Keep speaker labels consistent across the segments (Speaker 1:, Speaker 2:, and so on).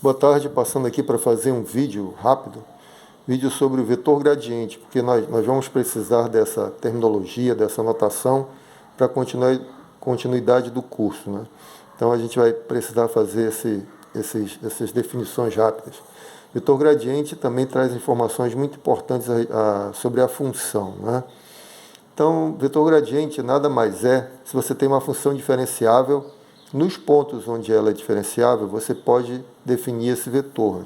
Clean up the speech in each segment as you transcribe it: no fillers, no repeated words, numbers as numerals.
Speaker 1: Boa tarde, passando aqui para fazer um vídeo rápido, vídeo sobre o vetor gradiente, porque nós vamos precisar dessa terminologia, dessa notação para continuidade do curso, né? Então a gente vai precisar fazer essas definições rápidas. Vetor gradiente também traz informações muito importantes sobre a função, né? Então, vetor gradiente nada mais é, se você tem uma função diferenciável, nos pontos onde ela é diferenciável, você pode definir esse vetor.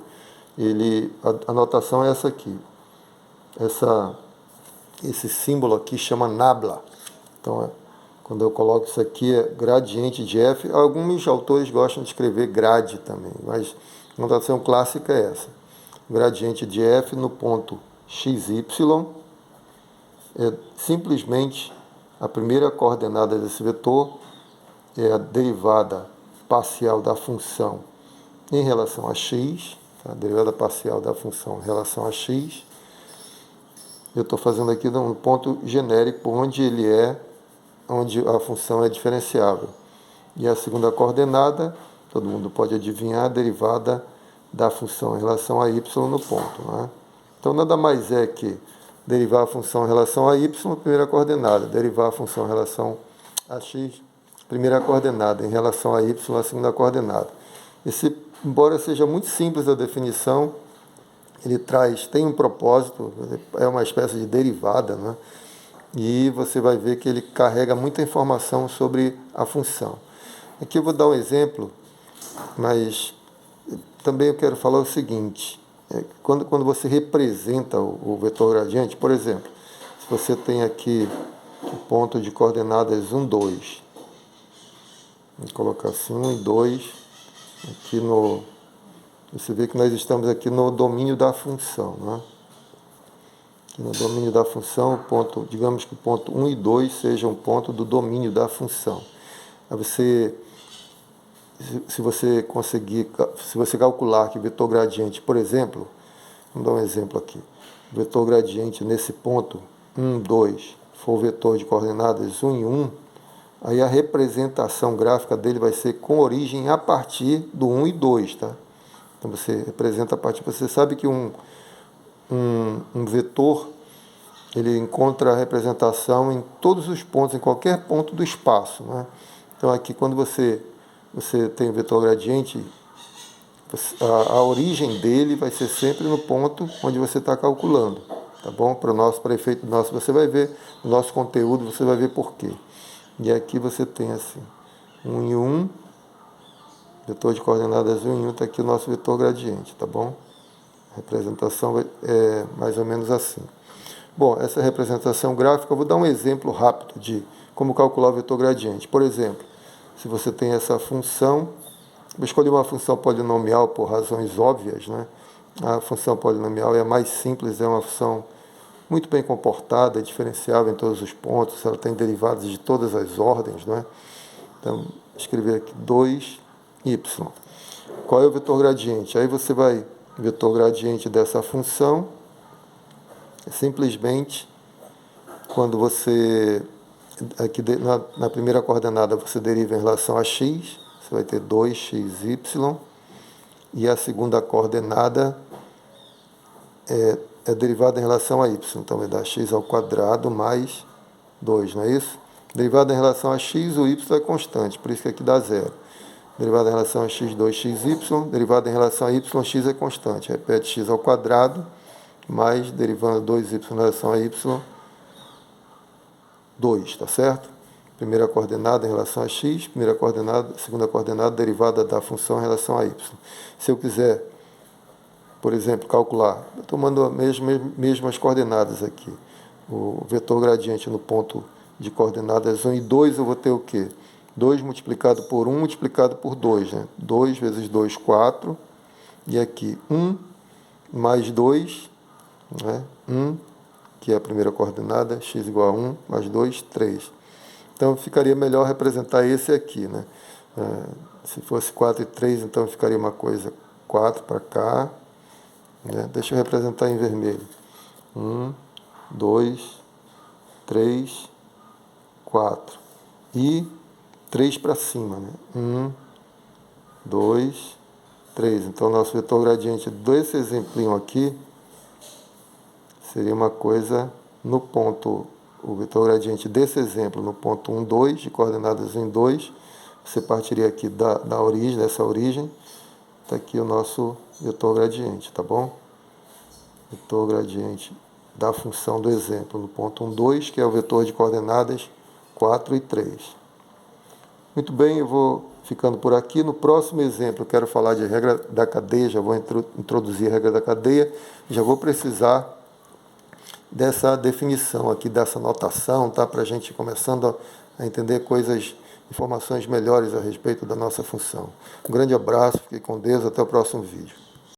Speaker 1: A notação é essa aqui. Esse símbolo aqui chama nabla. Então, quando eu coloco isso aqui, é gradiente de f. Alguns autores gostam de escrever grade também, mas a notação clássica é essa. Gradiente de f no ponto xy é simplesmente a primeira coordenada desse vetor é a derivada parcial da função em relação a x, tá? A derivada parcial da função em relação a x. Eu estou fazendo aqui no ponto genérico onde a função é diferenciável. E a segunda coordenada, todo mundo pode adivinhar, a derivada da função em relação a y no ponto, né? Então nada mais é que derivar a função em relação a y, primeira coordenada, derivar a função em relação a x, primeira coordenada, em relação a y, a segunda coordenada. Embora seja muito simples a definição, tem um propósito, é uma espécie de derivada, né? E você vai ver que ele carrega muita informação sobre a função. Aqui eu vou dar um exemplo, mas também eu quero falar o seguinte: quando você representa o vetor gradiente, por exemplo, se você tem aqui o ponto de coordenadas 1, 2, vou colocar assim, 1 e 2, aqui você vê que nós estamos aqui no domínio da função, né? Aqui no domínio da função, digamos que o ponto 1 e 2 sejam um ponto do domínio da função. Aí se você calcular que o vetor gradiente, por exemplo, vamos dar um exemplo aqui, o vetor gradiente nesse ponto 1, 2, for o vetor de coordenadas 1 e 1, aí a representação gráfica dele vai ser com origem a partir do 1 e 2, tá? Então você representa a partir, você sabe que um vetor, ele encontra a representação em todos os pontos, em qualquer ponto do espaço, né? Então aqui quando você tem o vetor gradiente, a origem dele vai ser sempre no ponto onde você está calculando, tá bom? Para efeito nosso, você vai ver, no nosso conteúdo, você vai ver por quê. E aqui você tem assim, 1 e 1, vetor de coordenadas 1 e 1, está aqui o nosso vetor gradiente, tá bom? A representação é mais ou menos assim. Bom, essa representação gráfica, eu vou dar um exemplo rápido de como calcular o vetor gradiente. Por exemplo, se você tem essa função, vou escolher uma função polinomial por razões óbvias, né? A função polinomial é a mais simples, é uma função muito bem comportada, é diferenciável em todos os pontos, ela tem derivadas de todas as ordens, né? Então, vou escrever aqui 2y. Qual é o vetor gradiente? Aí você vai, vetor gradiente dessa função, simplesmente, quando você, aqui na primeira coordenada, você deriva em relação a x, você vai ter 2xy, e a segunda coordenada é derivada em relação a y, então vai dar x ao quadrado mais 2, não é isso? Derivada em relação a x, o y é constante, por isso que aqui dá zero. Derivada em relação a x, 2xy, derivada em relação a y, x é constante. Repete x ao quadrado, mais derivando 2y em relação a y, 2, tá certo? Primeira coordenada em relação a x, segunda coordenada derivada da função em relação a y. Se eu quiser, por exemplo, calcular, tomando as mesmas coordenadas aqui, o vetor gradiente no ponto de coordenadas 1 e 2, eu vou ter o quê? 2 multiplicado por 1 multiplicado por 2, né? 2 vezes 2, 4, e aqui 1 mais 2, né? 1, que é a primeira coordenada, x igual a 1, mais 2, 3. Então, ficaria melhor representar esse aqui, né? Se fosse 4 e 3, então ficaria uma coisa 4 para cá, né? Deixa eu representar em vermelho. 1, 2, 3, 4. E 3 para cima, né? 1, 2, 3. Então, nosso vetor gradiente desse exemplinho aqui seria uma coisa no ponto, o vetor gradiente desse exemplo no ponto 1, 2, de coordenadas em 2, você partiria aqui da origem, dessa origem, está aqui o nosso vetor gradiente, tá bom? Vetor gradiente da função do exemplo no ponto 1, 2, que é o vetor de coordenadas 4 e 3. Muito bem, eu vou ficando por aqui. No próximo exemplo, eu quero falar de regra da cadeia, já vou introduzir a regra da cadeia, já vou precisar dessa definição aqui, dessa notação, tá? Para a gente ir começando a entender informações melhores a respeito da nossa função. Um grande abraço, fique com Deus, até o próximo vídeo.